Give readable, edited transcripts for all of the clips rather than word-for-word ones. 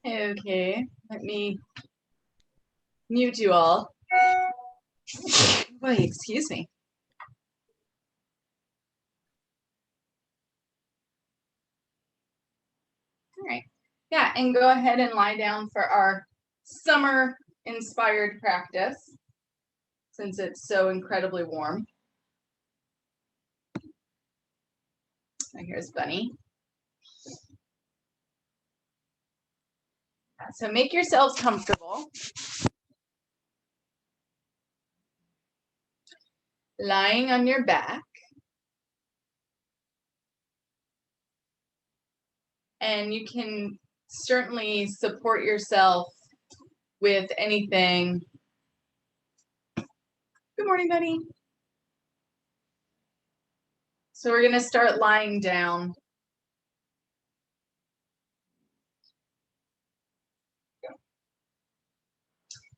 Okay, let me mute you all. Boy, excuse me. All right. Yeah, and go ahead and lie down for our summer inspired practice since it's so incredibly warm. Now here's Bunny. So make yourselves comfortable. Lying on your back. And you can certainly support yourself with anything. Good morning, Bunny. So we're going to start lying down.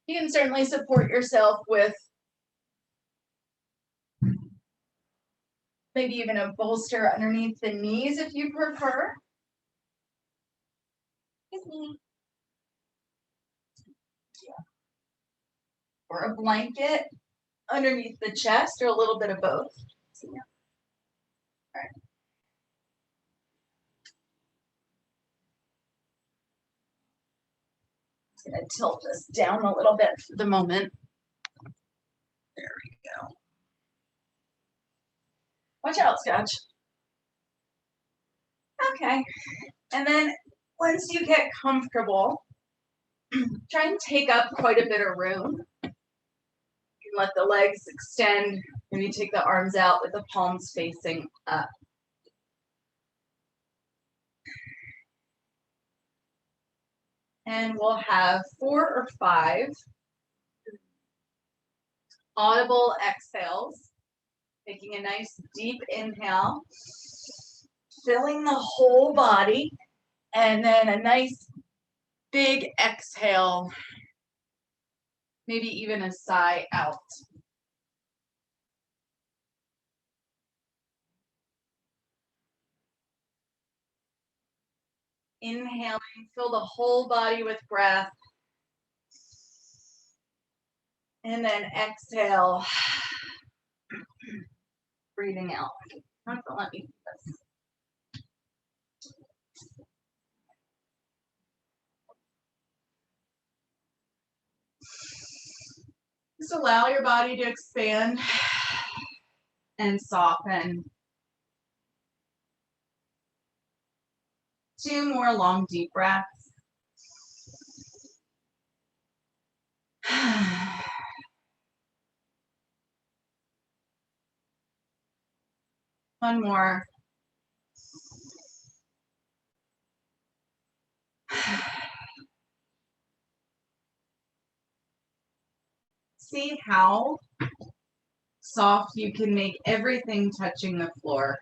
You can certainly support yourself with maybe even a bolster underneath the knees if you prefer. Or a blanket underneath the chest, or a little bit of both. All right. I'm going to tilt this down a little bit for the moment. There we go. Watch out, Scotch. Okay. And then once you get comfortable, try and take up quite a bit of room. You can let the legs extend. Maybe take the arms out with the palms facing up. And we'll have 4 or 5 audible exhales. Taking a nice deep inhale, filling the whole body, and then a nice big exhale, maybe even a sigh out. Inhaling, fill the whole body with breath. And then exhale, breathing out. Not gonna let me do this. Just allow your body to expand and soften. 2 more long, deep breaths. One more. See how soft you can make everything touching the floor.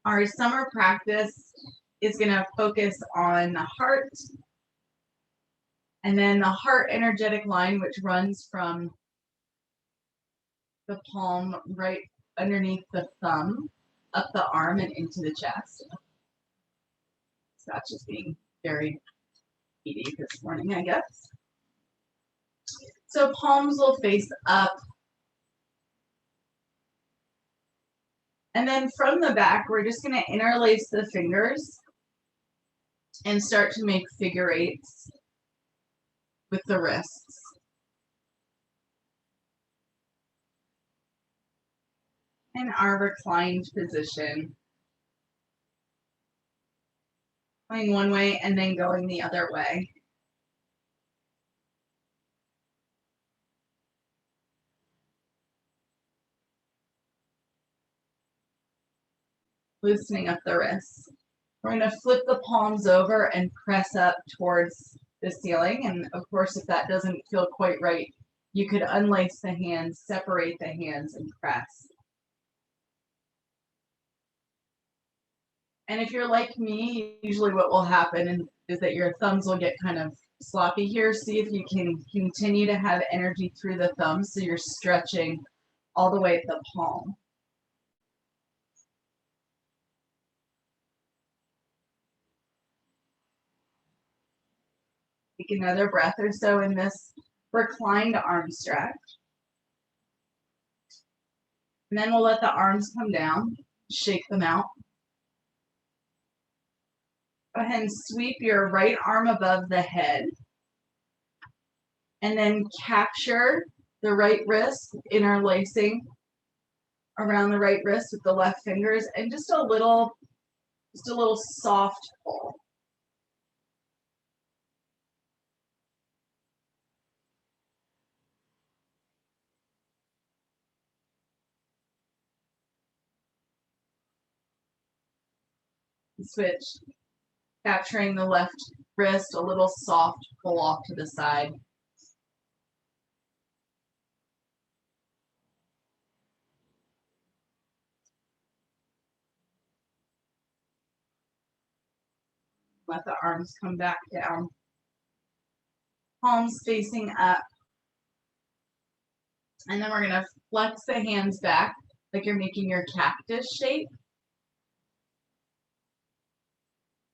Our summer practice is going to focus on the heart, and then the heart energetic line, which runs from the palm right underneath the thumb, up the arm and into the chest. Scotch is being very eaty this morning, I guess. So palms will face up. And then from the back, we're just going to interlace the fingers and start to make figure eights with the wrists. In our reclined position. Going one way and then going the other way. Loosening up the wrists. We're going to flip the palms over and press up towards the ceiling. And of course, if that doesn't feel quite right, you could unlace the hands, separate the hands, and press. And if you're like me, usually what will happen is that your thumbs will get kind of sloppy here. See if you can continue to have energy through the thumbs so you're stretching all the way at the palm. Take another breath or so in this reclined arm stretch. And then we'll let the arms come down, shake them out. Go ahead and sweep your right arm above the head. And then capture the right wrist, interlacing around the right wrist with the left fingers, and just a little soft pull. Switch, capturing the left wrist, a little soft pull off to the side. Let the arms come back down. Palms facing up. And then we're going to flex the hands back like you're making your cactus shape.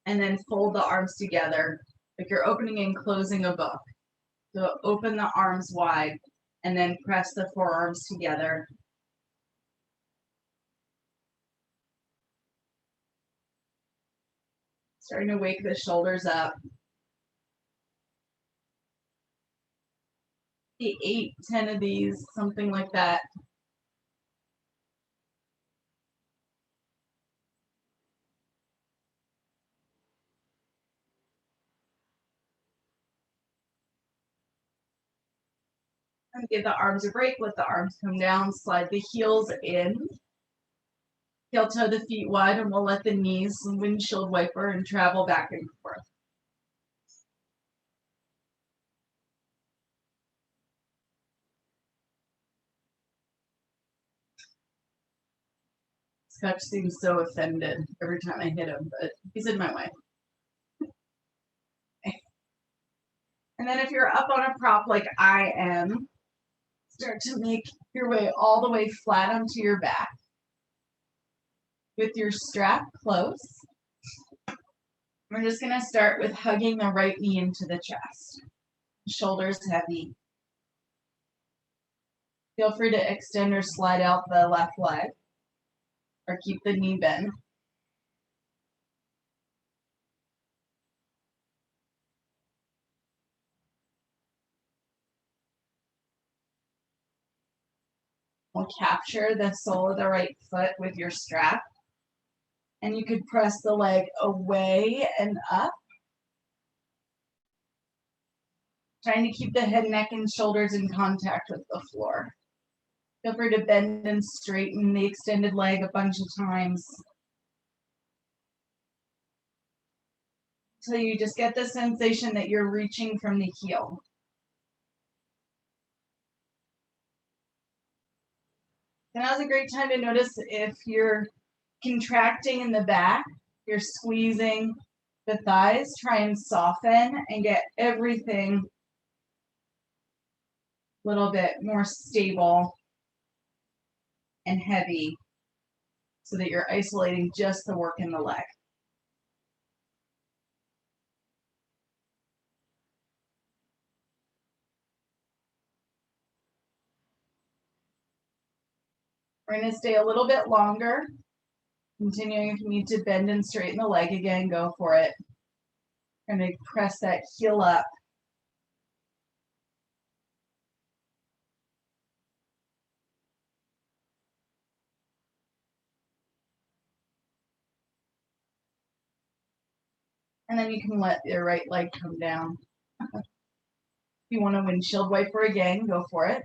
And then fold the arms together like you're opening and closing a book. So open the arms wide and then press the forearms together. Starting to wake the shoulders up. 8, 10 of these, something like that. And give the arms a break, let the arms come down, slide the heels in. Heel toe the feet wide, and we'll let the knees windshield wiper and travel back and forth. Scotch seems so offended every time I hit him, but he's in my way. And then if you're up on a prop like I am, start to make your way all the way flat onto your back with your strap close. We're just going to start with hugging the right knee into the chest. Shoulders heavy. Feel free to extend or slide out the left leg or keep the knee bent. We'll capture the sole of the right foot with your strap. And you could press the leg away and up. Trying to keep the head, neck, and shoulders in contact with the floor. Feel free to bend and straighten the extended leg a bunch of times. So you just get the sensation that you're reaching from the heel. And now's a great time to notice if you're contracting in the back, you're squeezing the thighs, try and soften and get everything a little bit more stable and heavy so that you're isolating just the work in the leg. We're going to stay a little bit longer. Continuing, if you need to bend and straighten the leg again, go for it. Going to press that heel up. And then you can let your right leg come down. If you want to windshield wiper again, go for it.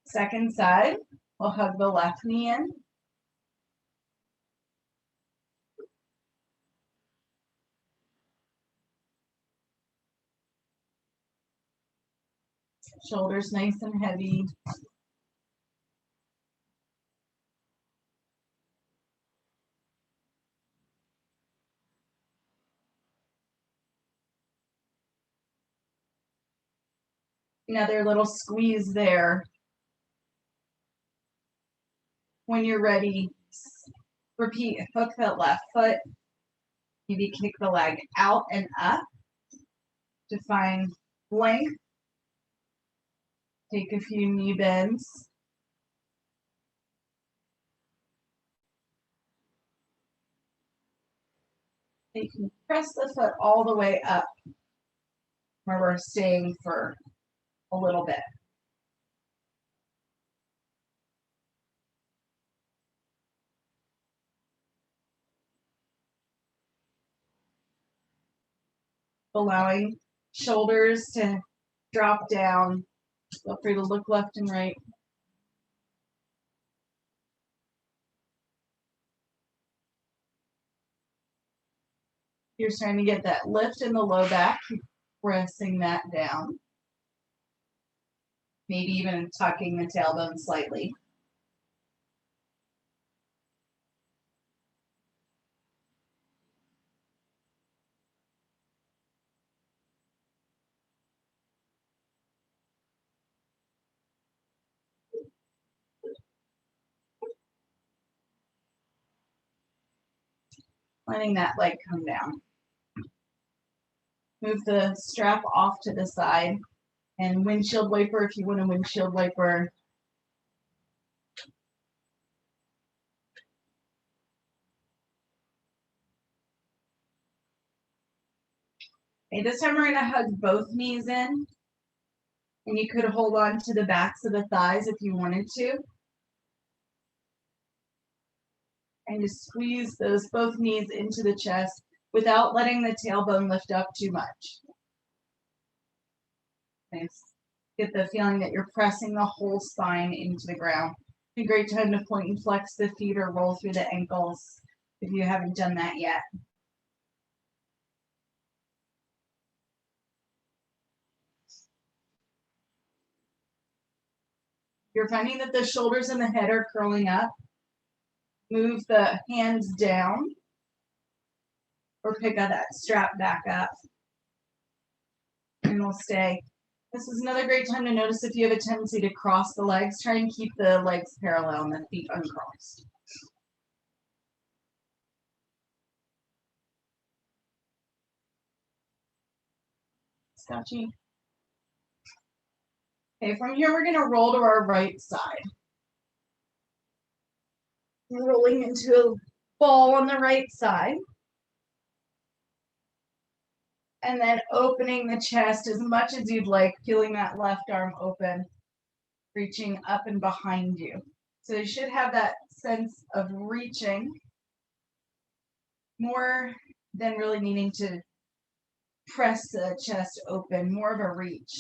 Second side, we'll hug the left knee in. Shoulders nice and heavy. Another little squeeze there. When you're ready, repeat, hook that left foot Maybe kick the leg out and up to find length. Take a few knee bends. You can press the foot all the way up where we're staying for a little bit. Allowing shoulders to drop down. Feel free to look left and right. You're starting to get that lift in the low back. Keep pressing that down. Maybe even tucking the tailbone slightly. Letting that leg come down. Move the strap off to the side and windshield wiper if you want a windshield wiper. Okay, this time we're going to hug both knees in, and you could hold on to the backs of the thighs if you wanted to. And just squeeze those both knees into the chest without letting the tailbone lift up too much. Nice. Get the feeling that you're pressing the whole spine into the ground. A great time to point and flex the feet or roll through the ankles if you haven't done that yet. You're finding that the shoulders and the head are curling up. Move the hands down or pick up that strap back up. And we'll stay. This is another great time to notice if you have a tendency to cross the legs. Try and keep the legs parallel and the feet uncrossed. Scotchy. Okay, from here we're going to roll to our right side. Rolling into a ball on the right side. And then opening the chest as much as you'd like, feeling that left arm open, reaching up and behind you. So you should have that sense of reaching more than really needing to press the chest open, more of a reach.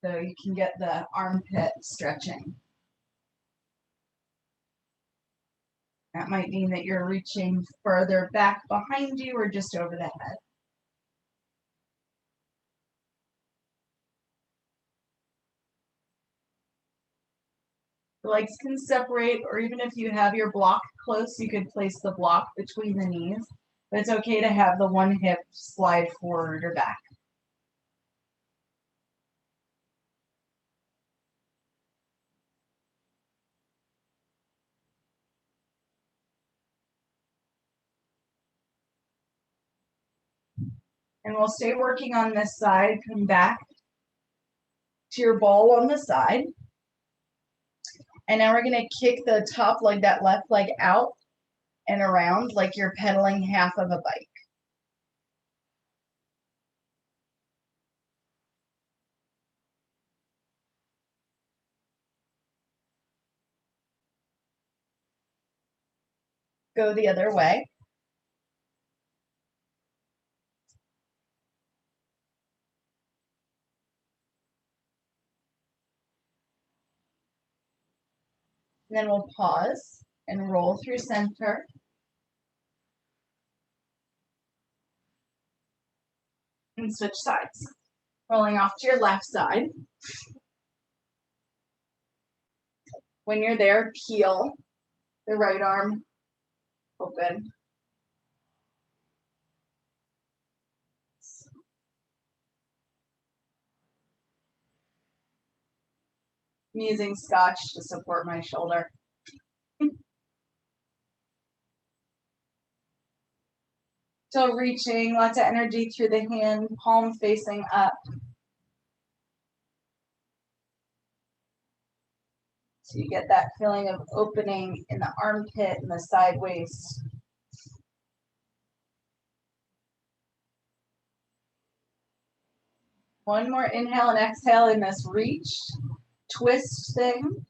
So you can get the armpit stretching. That might mean that you're reaching further back behind you or just over the head. The legs can separate, or even if you have your block close, you could place the block between the knees. But it's okay to have the one hip slide forward or back. And we'll stay working on this side. Come back to your ball on the side. And now we're going to kick the top leg, that left leg out and around like you're pedaling half of a bike. Go the other way. And then we'll pause and roll through center. And switch sides. Rolling off to your left side. When you're there, peel the right arm open. I'm using scotch to support my shoulder. Still reaching, lots of energy through the hand, palm facing up. So you get that feeling of opening in the armpit and the side waist. One more inhale and exhale in this reach, twist thing.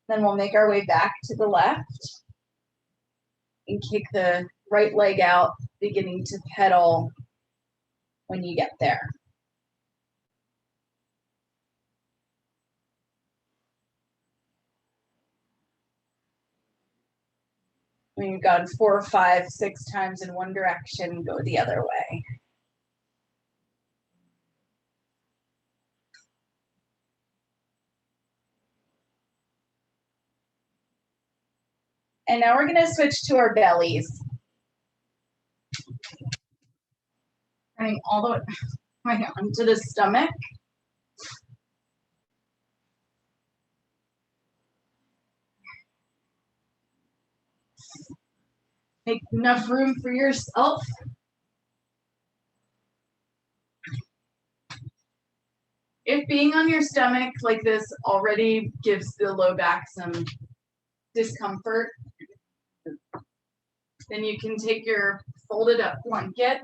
Then we'll make our way back to the left and kick the right leg out, beginning to pedal when you get there. When you've gone 4, 5, 6 times in one direction, go the other way. And now we're going to switch to our bellies. Turning all the way onto the stomach. Make enough room for yourself. If being on your stomach like this already gives the low back some discomfort, then you can take your folded up blanket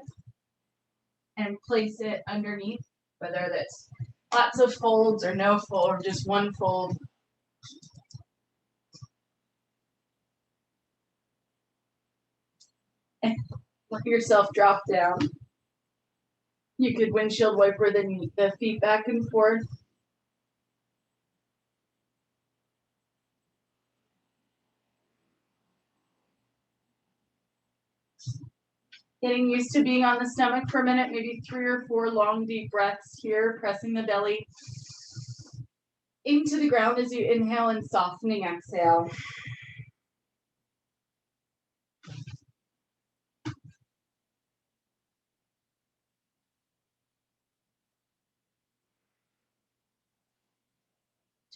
and place it underneath, whether that's lots of folds or no fold or just one fold. And let yourself drop down. You could windshield wiper the feet back and forth. Getting used to being on the stomach for a minute, maybe 3 or 4 long, deep breaths here, pressing the belly into the ground as you inhale and softening exhale.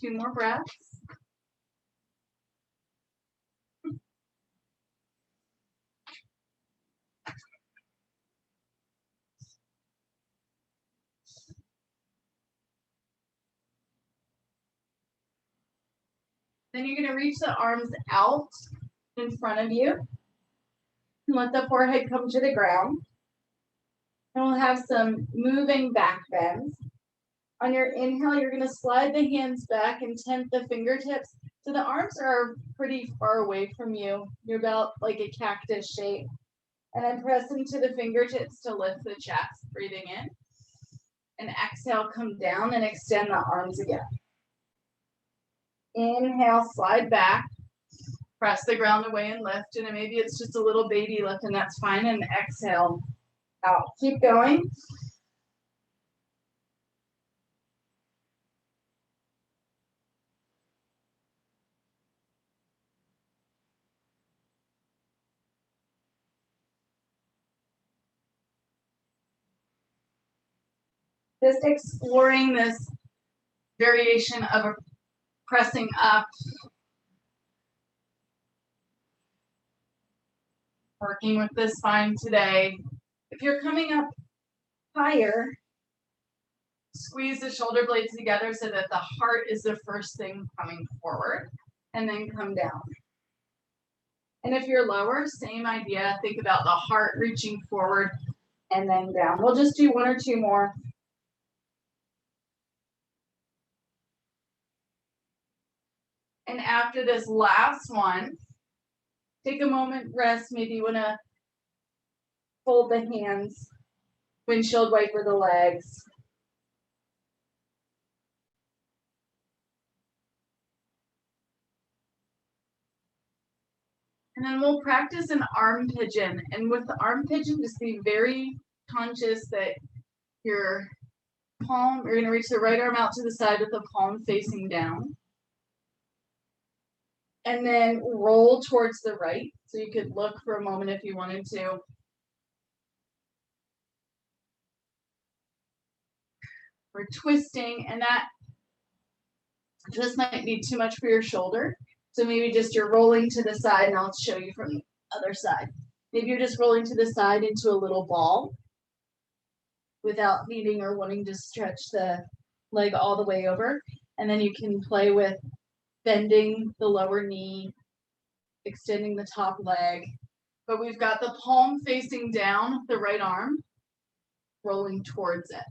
Two more breaths. Then you're going to reach the arms out in front of you and let the forehead come to the ground. And we'll have some moving back bends. On your inhale, you're going to slide the hands back and tent the fingertips. So the arms are pretty far away from you. You're about like a cactus shape. And then press into the fingertips to lift the chest, breathing in. And exhale, come down and extend the arms again. Inhale, slide back. Press the ground away and lift. And maybe it's just a little baby lift, and that's fine. And exhale out. Keep going. Just exploring this variation of a pressing up, working with the spine today. If you're coming up higher, squeeze the shoulder blades together so that the heart is the first thing coming forward, and then come down. And if you're lower, same idea. Think about the heart reaching forward and then down. We'll just do 1 or 2 more. And after this last one, take a moment, rest. Maybe you want to fold the hands, windshield wiper the legs. And then we'll practice an arm pigeon. And with the arm pigeon, just be very conscious that your palm, you're going to reach the right arm out to the side with the palm facing down. And then roll towards the right. So you could look for a moment if you wanted to. We're twisting, and that just might be too much for your shoulder. So maybe just you're rolling to the side, and I'll show you from the other side. Maybe you're just rolling to the side into a little ball without needing or wanting to stretch the leg all the way over. And then you can play with bending the lower knee, extending the top leg. But we've got the palm facing down, the right arm rolling towards it.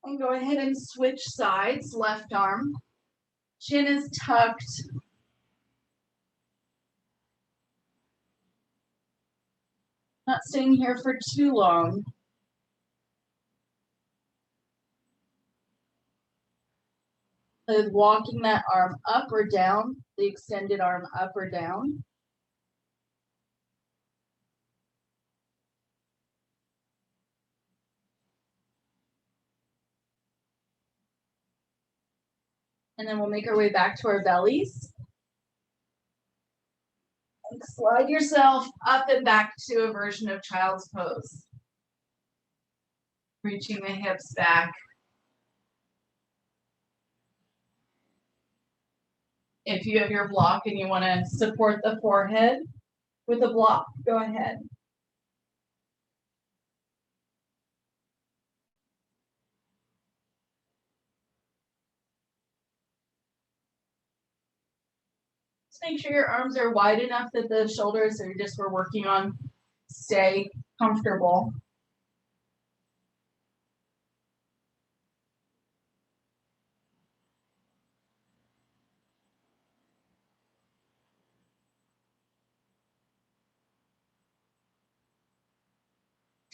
And go ahead and switch sides, left arm. Chin is tucked. Not staying here for too long. Walking that arm up or down, the extended arm up or down. And then we'll make our way back to our bellies. And slide yourself up and back to a version of child's pose. Reaching the hips back. If you have your block and you want to support the forehead with a block, go ahead. Just make sure your arms are wide enough that the shoulders are just we're working on stay comfortable.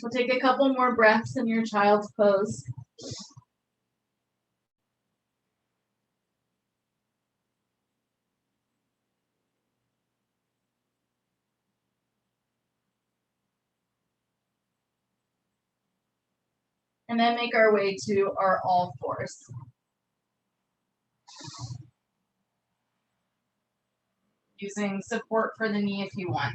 We'll take a couple more breaths in your child's pose. And then make our way to our all fours. Using support for the knee if you want.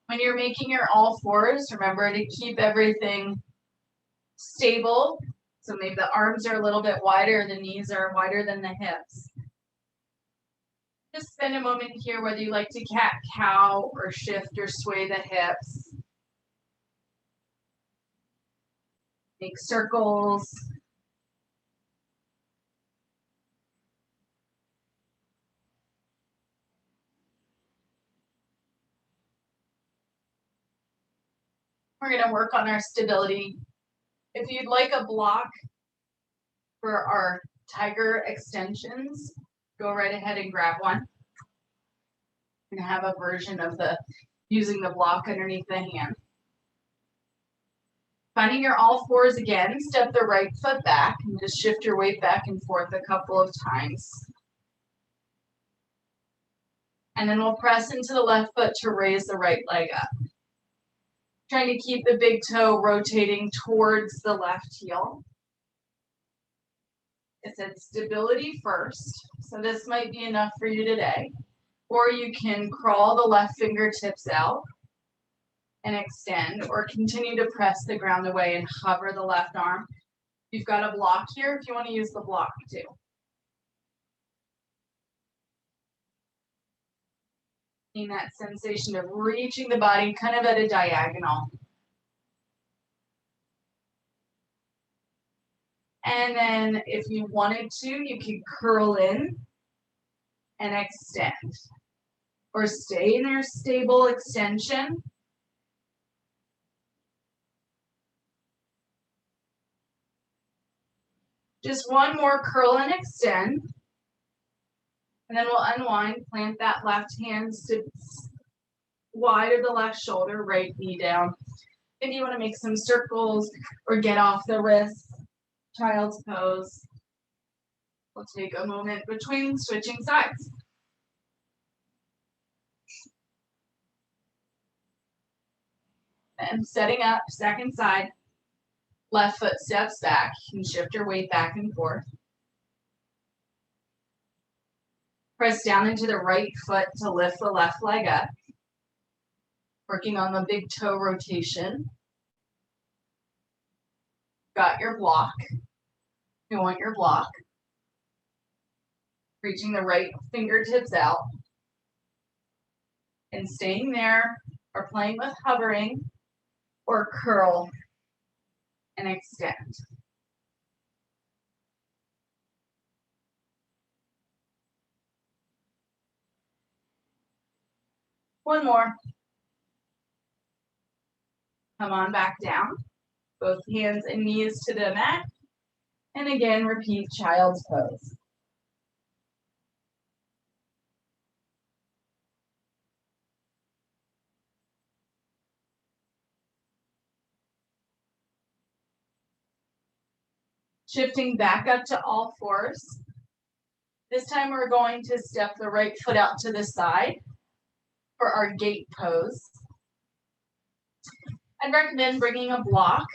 When you're making your all fours, remember to keep everything stable. So maybe the arms are a little bit wider, the knees are wider than the hips. Just spend a moment here, whether you like to cat-cow or shift or sway the hips. Make circles. We're going to work on our stability. If you'd like a block for our tiger extensions, go right ahead and grab one. And have a version of using the block underneath the hand. Finding your all fours again, step the right foot back and just shift your weight back and forth a couple of times. And then we'll press into the left foot to raise the right leg up. Trying to keep the big toe rotating towards the left heel. It said stability first, so this might be enough for you today. Or you can crawl the left fingertips out and extend, or continue to press the ground away and hover the left arm. You've got a block here if you want to use the block too. In that sensation of reaching the body kind of at a diagonal. And then if you wanted to, you could curl in and extend. Or stay in your stable extension. Just one more curl and extend. And then we'll unwind, plant that left hand wide of the left shoulder, right knee down. If you want to make some circles or get off the wrist, child's pose. We'll take a moment between switching sides. And setting up, second side, left foot steps back. You can shift your weight back and forth. Press down into the right foot to lift the left leg up. Working on the big toe rotation. Got your block. You want your block. Reaching the right fingertips out. And staying there or playing with hovering or curl and extend. One more. Come on back down. Both hands and knees to the mat. And again, repeat child's pose. Shifting back up to all fours. This time we're going to step the right foot out to the side for our gate pose. I'd recommend bringing a block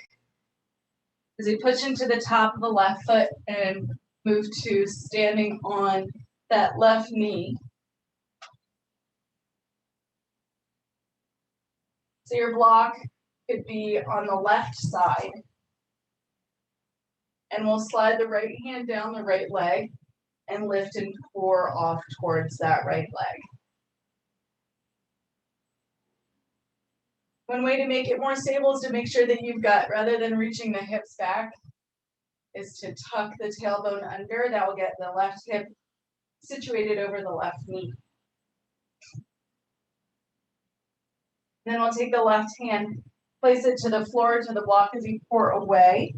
as we push into the top of the left foot and move to standing on that left knee. So your block could be on the left side. And we'll slide the right hand down the right leg and lift and pour off towards that right leg. One way to make it more stable is to make sure that you've got, rather than reaching the hips back, is to tuck the tailbone under. That will get the left hip situated over the left knee. Then we'll take the left hand, place it to the floor, to the block as you pour away.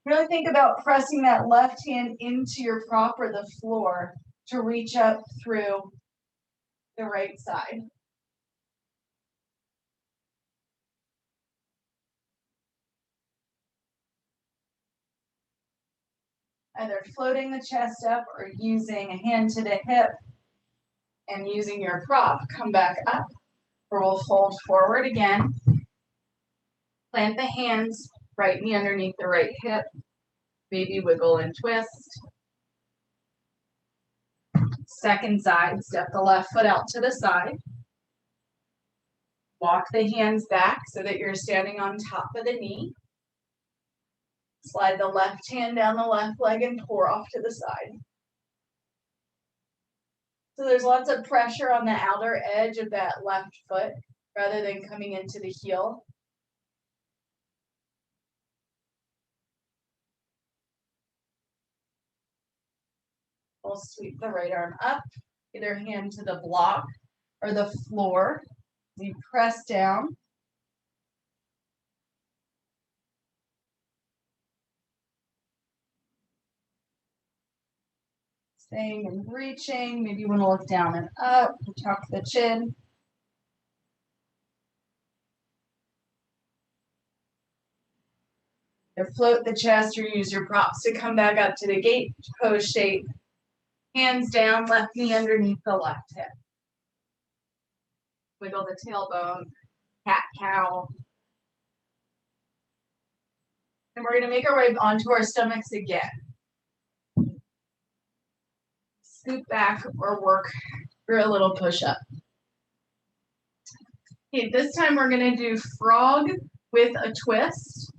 Really think about pressing that left hand into your prop or the floor to reach up through the right side. Either floating the chest up or using a hand to the hip and using your prop, come back up, or we'll fold forward again. Plant the hands, right knee underneath the right hip, baby wiggle and twist. Second side, step the left foot out to the side. Walk the hands back so that you're standing on top of the knee. Slide the left hand down the left leg and pour off to the side. So there's lots of pressure on the outer edge of that left foot rather than coming into the heel. We'll sweep the right arm up, either hand to the block or the floor. You press down. Staying and reaching. Maybe you want to look down and up, tuck the chin. Or float the chest or use your props to come back up to the gate pose shape. Hands down, left knee underneath the left hip. Wiggle the tailbone, cat-cow. And we're going to make our way onto our stomachs again. Scoot back or work through a little push-up. Okay, this time we're going to do frog with a twist.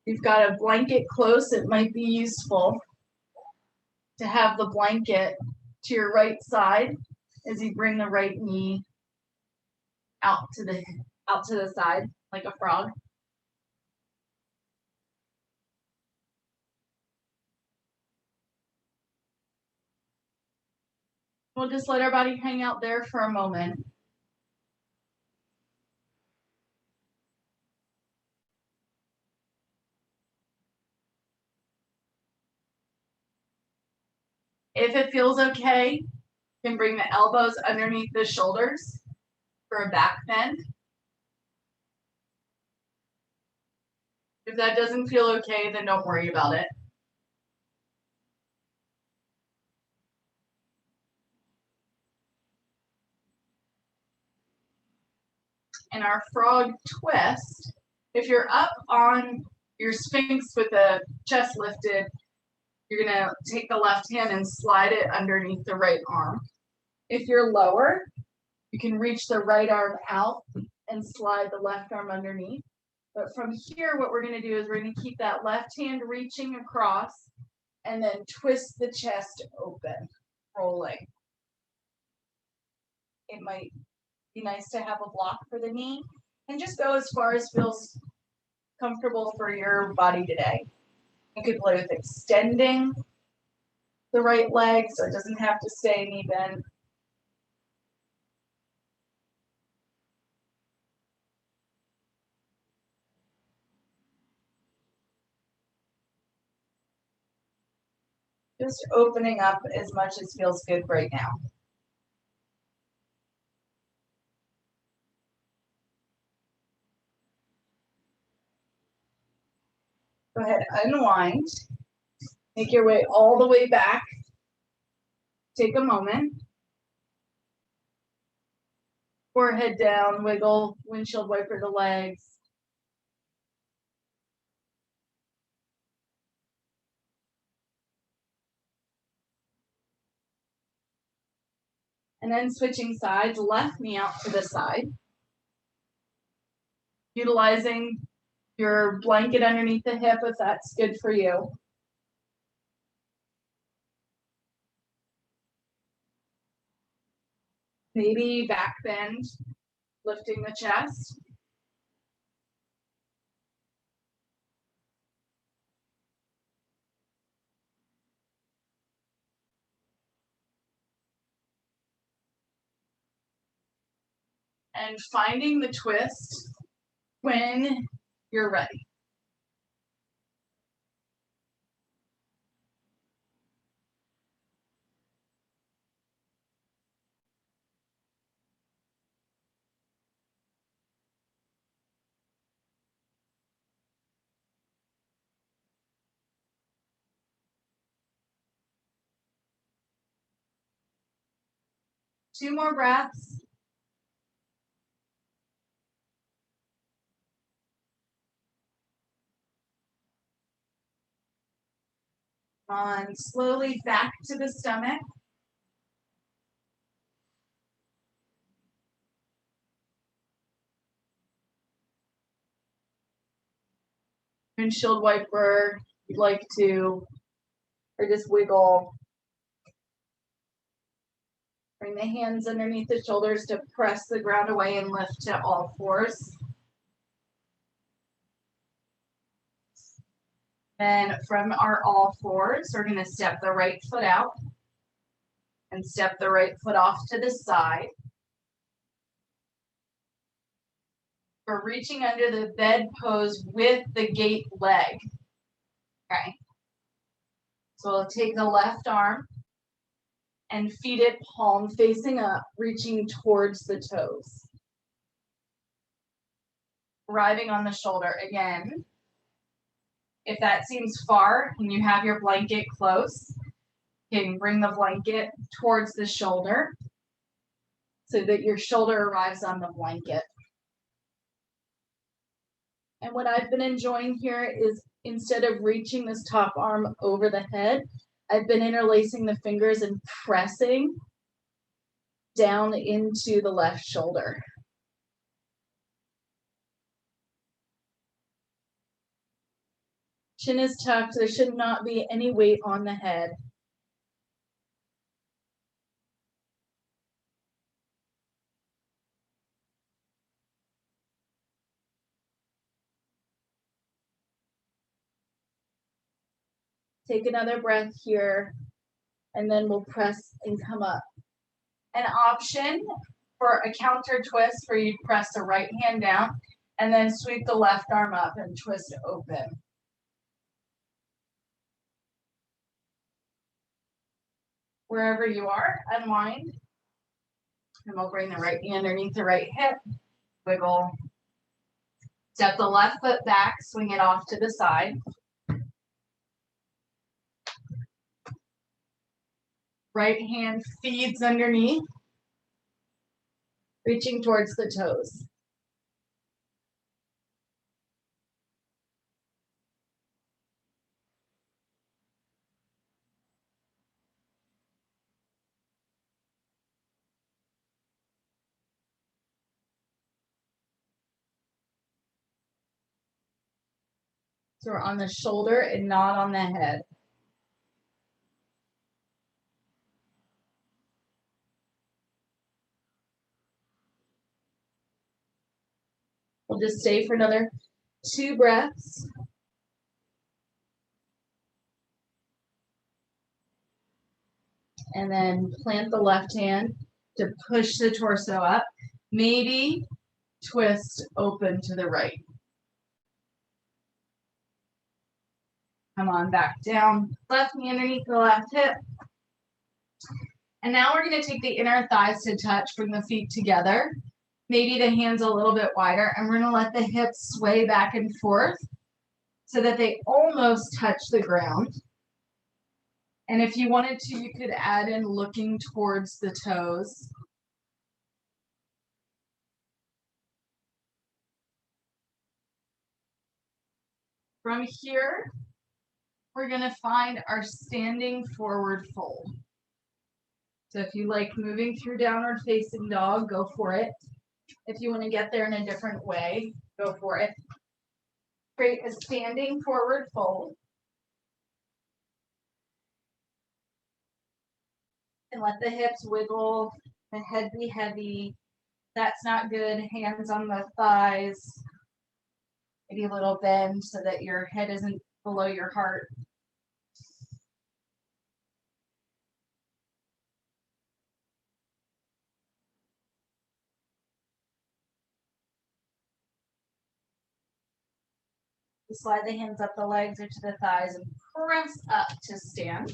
You've got a blanket close, it might be useful to have the blanket to your right side as you bring the right knee out to the side like a frog. We'll just let our body hang out there for a moment. If it feels okay, you can bring the elbows underneath the shoulders for a back bend. If that doesn't feel okay, then don't worry about it. In our frog twist, if you're up on your Sphinx with the chest lifted, you're gonna take the left hand and slide it underneath the right arm. If you're lower, you can reach the right arm out and slide the left arm underneath. But from here, what we're gonna do is we're gonna keep that left hand reaching across and then twist the chest open, rolling. It might be nice to have a block for the knee and just go as far as feels comfortable for your body today. You could play with extending the right leg so it doesn't have to stay knee bent. Just opening up as much as feels good right now. Go ahead, unwind. Make your way all the way back. Take a moment. Forehead down, wiggle, windshield wiper the legs. And then switching sides, left knee out to the side. Utilizing your blanket underneath the hip if that's good for you. Maybe back bend, lifting the chest. And finding the twist when you're ready. Two more breaths. On slowly back to the stomach. Windshield wiper, you'd like to, or just wiggle. Bring the hands underneath the shoulders to press the ground away and lift to all fours. Then from our all fours, we're going to step the right foot out and step the right foot off to the side. We're reaching under the bed pose with the gate leg. Okay. So we'll take the left arm and feed it palm facing up, reaching towards the toes. Arriving on the shoulder again. If that seems far and you have your blanket close, you can bring the blanket towards the shoulder so that your shoulder arrives on the blanket. And what I've been enjoying here is instead of reaching this top arm over the head, I've been interlacing the fingers and pressing down into the left shoulder. Chin is tucked. There should not be any weight on the head. Take another breath here, and then we'll press and come up. An option for a counter twist where you press the right hand down and then sweep the left arm up and twist open. Wherever you are, unwind. And we'll bring the right hand underneath the right hip, wiggle, Step the left foot back, swing it off to the side. Right hand feeds underneath, reaching towards the toes. So we're on the shoulder and not on the head. We'll just stay for another 2 breaths. And then plant the left hand to push the torso up. Maybe twist open to the right. Come on back down. Left knee underneath the left hip. And now we're going to take the inner thighs to touch, bring the feet together. Maybe the hands a little bit wider. And we're going to let the hips sway back and forth so that they almost touch the ground. And if you wanted to, you could add in looking towards the toes. From here, we're going to find our standing forward fold. So if you like moving through downward facing dog, go for it. If you want to get there in a different way, go for it. Create a standing forward fold. And let the hips wiggle, the head be heavy. That's not good. Hands on the thighs. Maybe a little bend so that your head isn't below your heart. Slide the hands up the legs or to the thighs and press up to stand.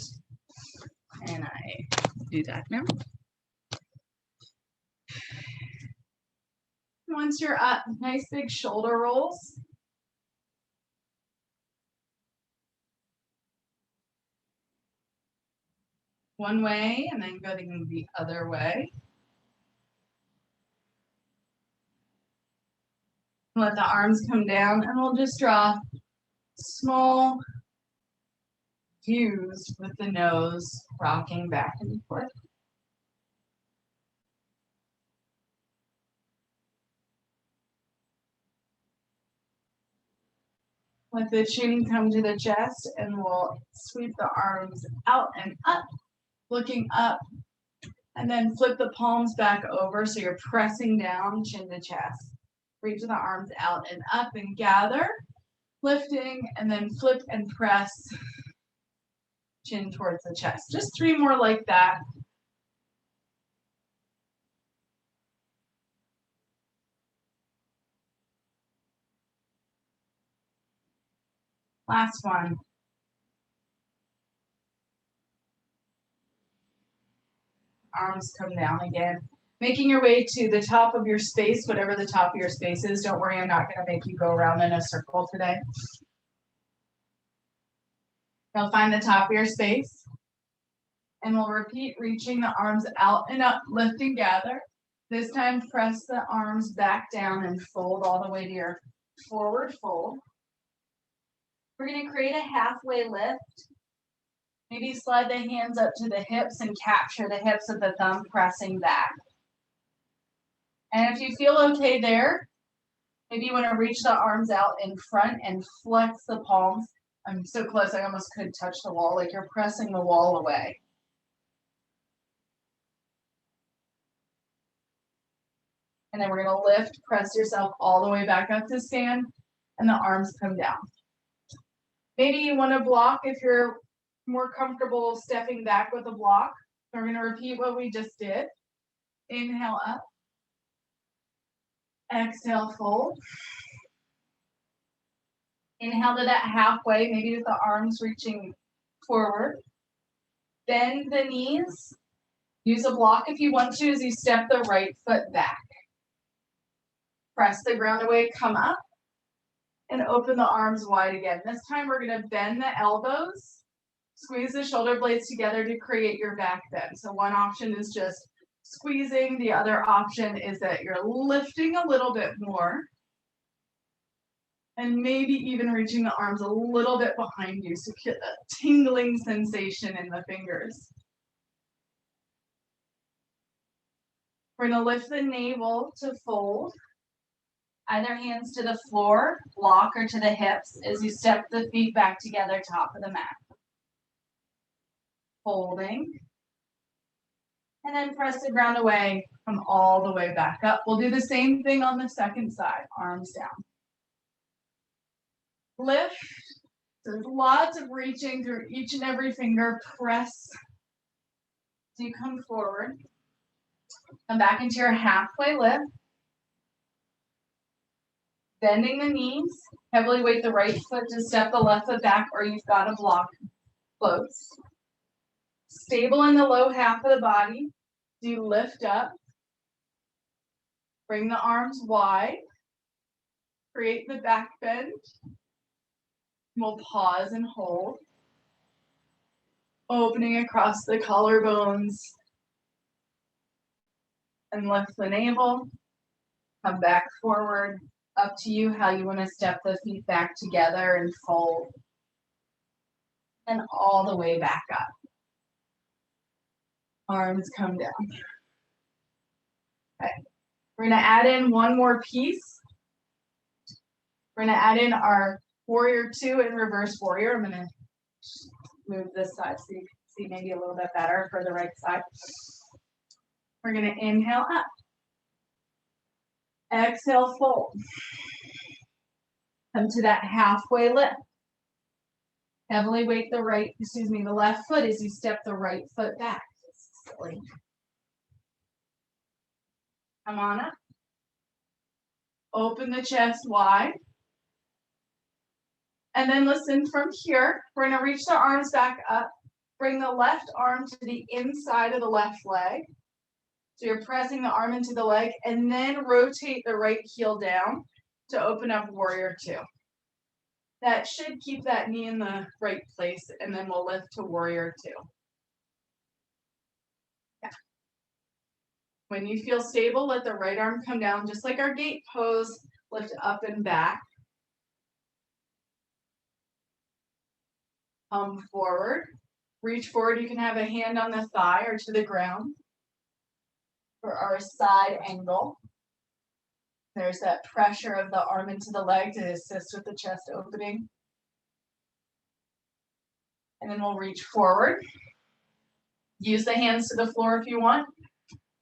And I do that now. Once you're up, nice big shoulder rolls. One way and then going the other way. Let the arms come down and we'll just draw small U's with the nose rocking back and forth. Let the chin come to the chest and we'll sweep the arms out and up, looking up, and then flip the palms back over so you're pressing down, chin to chest. Reach the arms out and up and gather, lifting, and then flip and press, chin towards the chest. Just 3 more like that. Last one. Arms come down again. Making your way to the top of your space, whatever the top of your space is. Don't worry, I'm not going to make you go around in a circle today. You'll find the top of your space. And we'll repeat, reaching the arms out and up, lift and gather. This time, press the arms back down and fold all the way to your forward fold. We're going to create a halfway lift. Maybe slide the hands up to the hips and capture the hips of the thumb pressing back. And if you feel okay there, maybe you want to reach the arms out in front and flex the palms. I'm so close, I almost could touch the wall, like you're pressing the wall away. And then we're going to lift, press yourself all the way back up to stand, and the arms come down. Maybe you want to block if you're more comfortable stepping back with a block. So we're going to repeat what we just did. Inhale up. Exhale, fold. Inhale to that halfway, maybe with the arms reaching forward. Bend the knees. Use a block if you want to as you step the right foot back. Press the ground away, come up. and open the arms wide again. This time we're gonna bend the elbows, squeeze the shoulder blades together to create your back bend. So one option is just squeezing. The other option is that you're lifting a little bit more and maybe even reaching the arms a little bit behind you so you get that tingling sensation in the fingers. We're gonna lift the navel to fold. Either hands to the floor, block, or to the hips as you step the feet back together, top of the mat. Folding. And then press the ground away, come all the way back up. We'll do the same thing on the second side, arms down. Lift. There's lots of reaching through each and every finger. Press. So you come forward. Come back into your halfway lift. Bending the knees. Heavily weight the right foot to step the left foot back, or you've got a block close. Stable in the low half of the body. Do you lift up? Bring the arms wide. Create the back bend. We'll pause and hold. Opening across the collarbones. And lift the navel. Come back forward. Up to you how you want to step the feet back together and fold. And all the way back up. Arms come down. Okay. We're going to add in one more piece. We're going to add in our warrior 2 and reverse warrior. I'm going to move this side so you can see maybe a little bit better for the right side. We're going to inhale up. Exhale, fold. Come to that halfway lift. Heavily weight the left foot as you step the right foot back. Silly. Come on up. Open the chest wide. And then listen, from here, we're going to reach the arms back up. Bring the left arm to the inside of the left leg. So you're pressing the arm into the leg, and then rotate the right heel down to open up warrior 2. That should keep that knee in the right place, and then we'll lift to warrior 2. Yeah. When you feel stable, let the right arm come down, just like our gate pose, lift up and back. Come forward. Reach forward. You can have a hand on the thigh or to the ground. For our side angle. There's that pressure of the arm into the leg to assist with the chest opening. And then we'll reach forward. Use the hands to the floor if you want.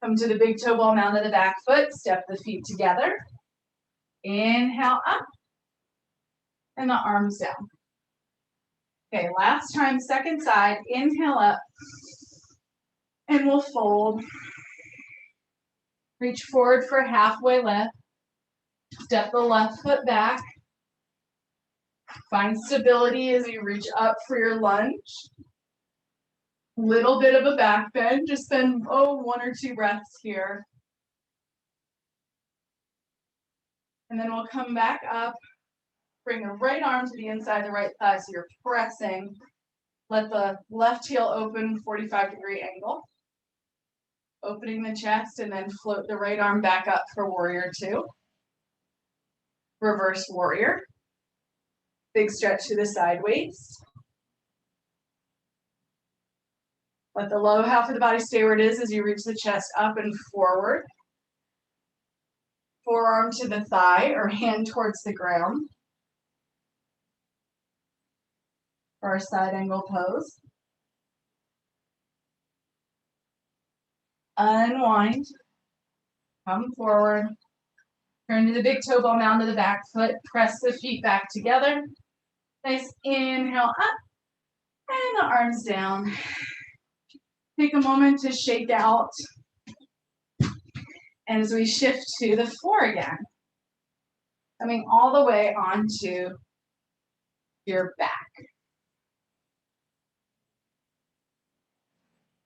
Come to the big toe ball mound of the back foot. Step the feet together. Inhale up. And the arms down. Okay, last time, second side. Inhale up. And we'll fold. Reach forward for halfway lift. Step the left foot back. Find stability as you reach up for your lunge. Little bit of a back bend. Just spend, 1 or 2 breaths here. And then we'll come back up. Bring the right arm to the inside of the right thigh so you're pressing. Let the left heel open, 45-degree angle. Opening the chest, and then float the right arm back up for warrior 2. Reverse warrior. Big stretch to the side waist. Let the low half of the body stay where it is as you reach the chest up and forward. Forearm to the thigh or hand towards the ground. For our side angle pose. Unwind. Come forward. Turn to the big toe ball mound of the back foot. Press the feet back together. Nice inhale up. And the arms down. Take a moment to shake out. And as we shift to the floor again. Coming all the way onto your back.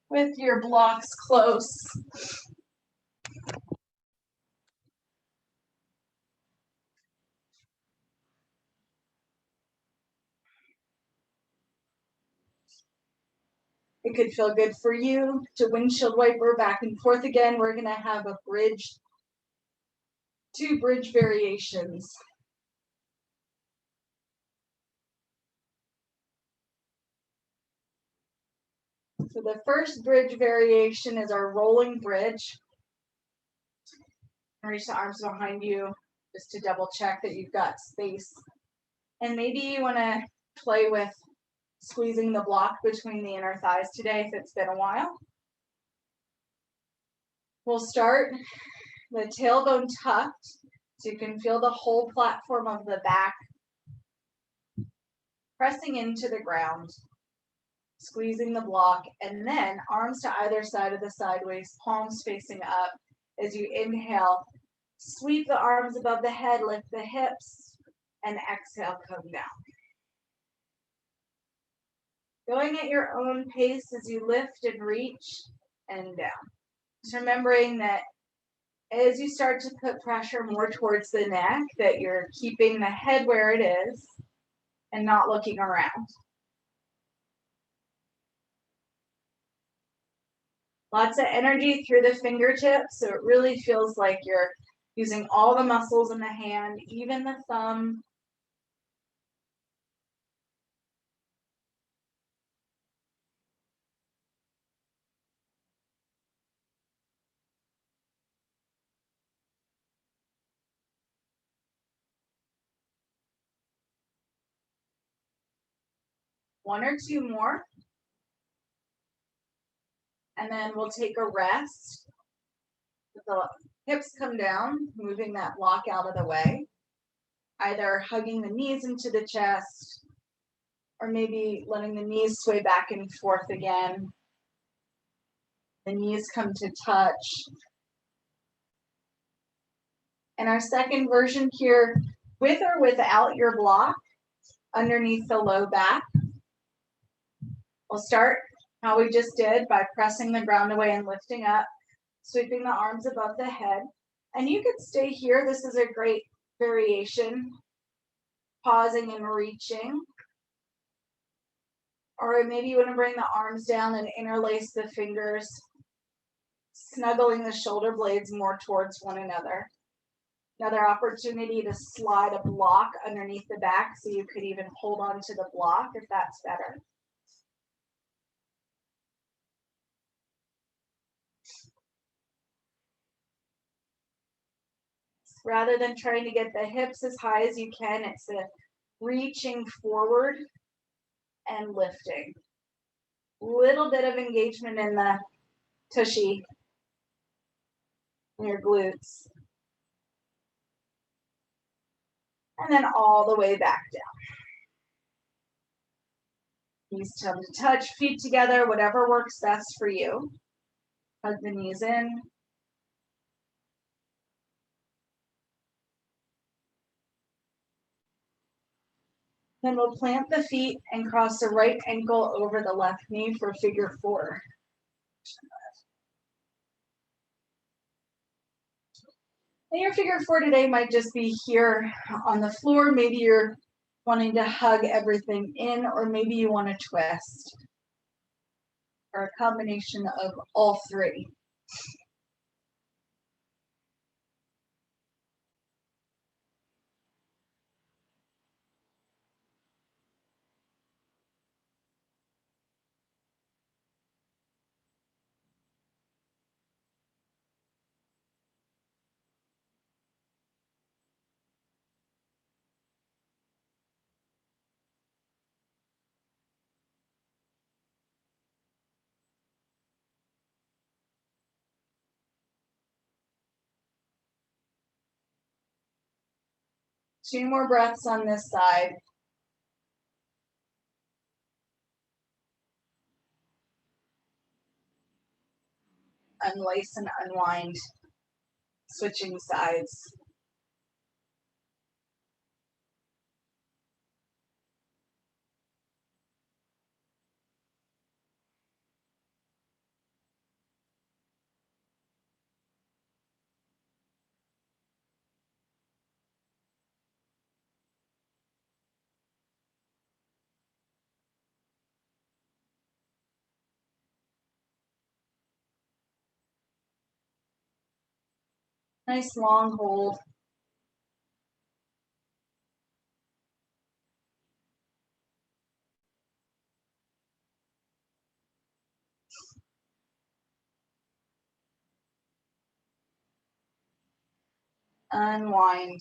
With your blocks close. It could feel good for you to windshield wiper back and forth again. We're going to have a bridge, 2 bridge variations. So the first bridge variation is our rolling bridge. Reach the arms behind you just to double check that you've got space. And maybe you want to play with squeezing the block between the inner thighs today if it's been a while. We'll start the tailbone tucked so you can feel the whole platform of the back pressing into the ground, squeezing the block, and then arms to either side of the sideways, palms facing up. As you inhale, sweep the arms above the head, lift the hips, and exhale, come down. Going at your own pace as you lift and reach and down. Just remembering that as you start to put pressure more towards the neck, that you're keeping the head where it is and not looking around. Lots of energy through the fingertips, so it really feels like you're using all the muscles in the hand, even the thumb. One or two more. And then we'll take a rest. The hips come down, moving that block out of the way. Either hugging the knees into the chest, or maybe letting the knees sway back and forth again. The knees come to touch. And our second version here, with or without your block, underneath the low back. We'll start how we just did by pressing the ground away and lifting up, sweeping the arms above the head. And you could stay here. This is a great variation. Pausing and reaching. Or maybe you want to bring the arms down and interlace the fingers, snuggling the shoulder blades more towards one another. Another opportunity to slide a block underneath the back so you could even hold on to the block if that's better. Rather than trying to get the hips as high as you can, it's a reaching forward and lifting. Little bit of engagement in the tushy, in your glutes. And then all the way back down. Knees come to touch, feet together, whatever works best for you. Hug the knees in. Then we'll plant the feet and cross the right ankle over the left knee for figure 4. And your figure 4 today might just be here on the floor. Maybe you're wanting to hug everything in, or maybe you want to twist, or a combination of all 3. Two more breaths on this side. Unlace and unwind, switching sides. Nice long hold. Unwind.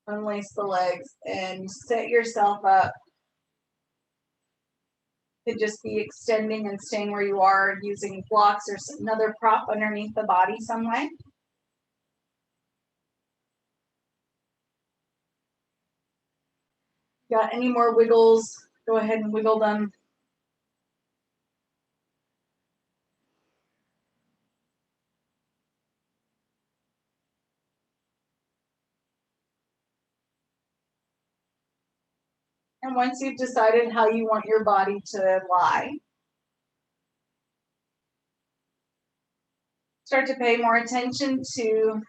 Unlace the legs and set yourself up to just be extending and staying where you are using blocks or another prop underneath the body some way. Got any more wiggles? Go ahead and wiggle them. And once you've decided how you want your body to lie, start to pay more attention to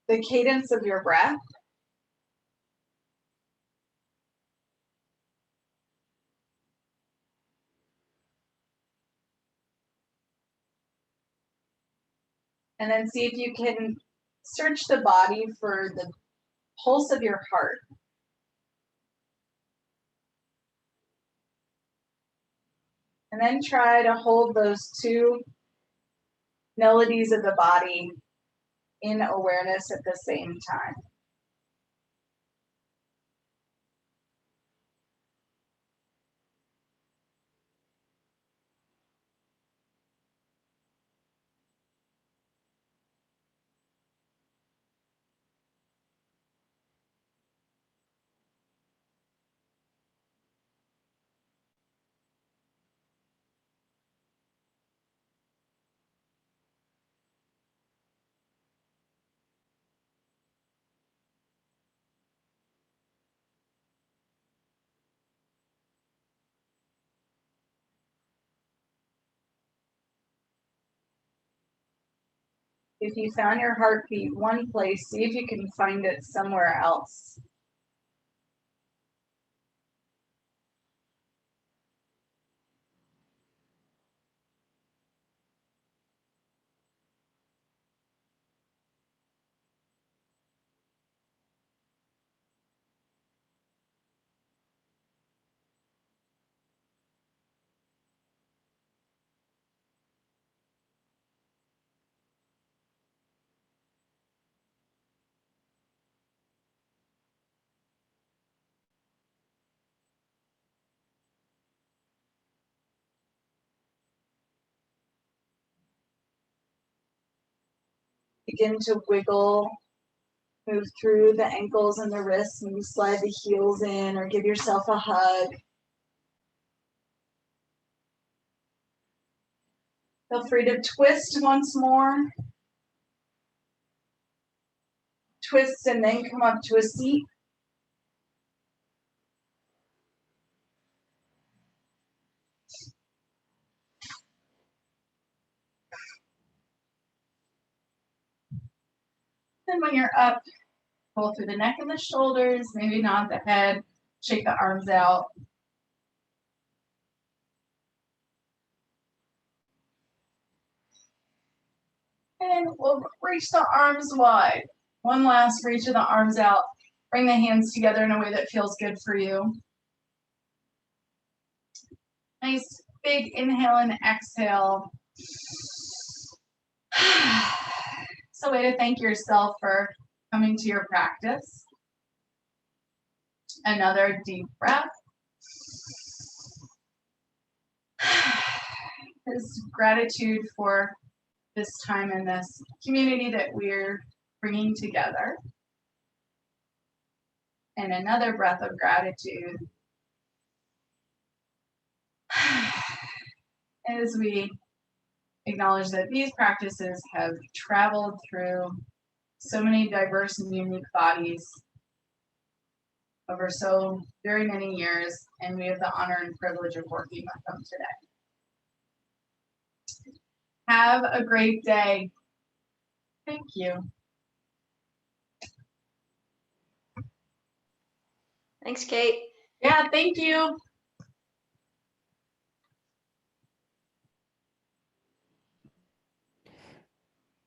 the cadence of your breath. And then see if you can search the body for the pulse of your heart. And then try to hold those two melodies of the body in awareness at the same time. If you found your heartbeat one place, see if you can find it somewhere else. Begin to wiggle, move through the ankles and the wrists, maybe slide the heels in or give yourself a hug. Feel free to twist once more. Twist and then come up to a seat. Then when you're up, pull through the neck and the shoulders, maybe nod the head, shake the arms out. And we'll reach the arms wide. One last reach of the arms out. Bring the hands together in a way that feels good for you. Nice big inhale and exhale. It's a way to thank yourself for coming to your practice. Another deep breath. This gratitude for this time in this community that we're bringing together. And another breath of gratitude as we acknowledge that these practices have traveled through so many diverse and unique bodies over so very many years, and we have the honor and privilege of working with them today. Have a great day. Thank you. Thanks, Kate. Yeah, thank you.